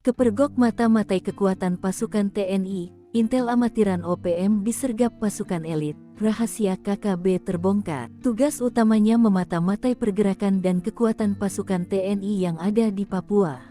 Kepergok mata-matai kekuatan pasukan TNI, intel amatiran OPM disergap pasukan elit, rahasia KKB terbongkar. Tugas utamanya memata-matai pergerakan dan kekuatan pasukan TNI yang ada di Papua.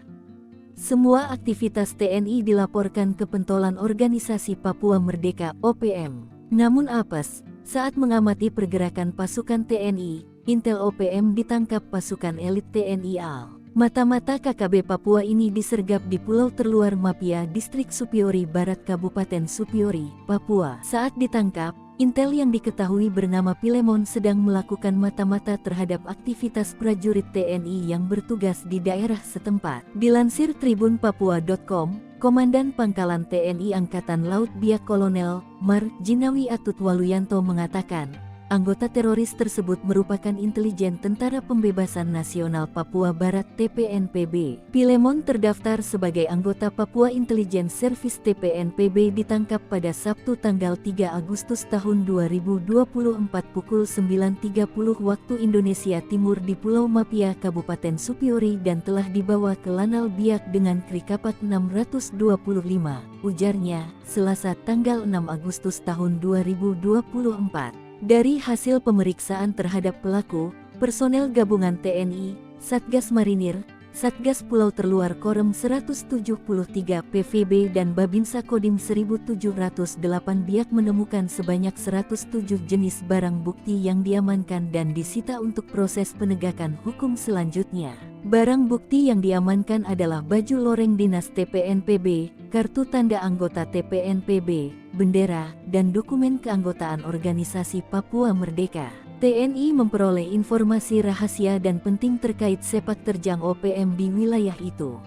Semua aktivitas TNI dilaporkan ke pentolan Organisasi Papua Merdeka (OPM). Namun apes, saat mengamati pergerakan pasukan TNI, intel OPM ditangkap pasukan elit TNI AL. Mata-mata KKB Papua ini disergap di Pulau Terluar Mapia, Distrik Supiori Barat, Kabupaten Supiori, Papua. Saat ditangkap, intel yang diketahui bernama Pilemon sedang melakukan mata-mata terhadap aktivitas prajurit TNI yang bertugas di daerah setempat. Dilansir tribunpapua.com, Komandan Pangkalan TNI Angkatan Laut Biak Kolonel Mar Jinawi Atut Waluyanto mengatakan, anggota teroris tersebut merupakan intelijen Tentara Pembebasan Nasional Papua Barat (TPNPB). Pilemon terdaftar sebagai anggota Papua Intelligence Service (TPNPB) ditangkap pada Sabtu tanggal 3 Agustus tahun 2024 pukul 9.30 waktu Indonesia Timur di Pulau Mapia, Kabupaten Supiori dan telah dibawa ke Lanal Biak dengan Krikapat 625, ujarnya, Selasa tanggal 6 Agustus tahun 2024. Dari hasil pemeriksaan terhadap pelaku, personel gabungan TNI, Satgas Marinir, Satgas Pulau Terluar Korem 173 PVB dan Babinsa Kodim 1708 Biak menemukan sebanyak 107 jenis barang bukti yang diamankan dan disita untuk proses penegakan hukum selanjutnya. Barang bukti yang diamankan adalah baju loreng dinas TPNPB, kartu tanda anggota TPNPB, bendera, dan dokumen keanggotaan Organisasi Papua Merdeka. TNI memperoleh informasi rahasia dan penting terkait sepak terjang OPM di wilayah itu.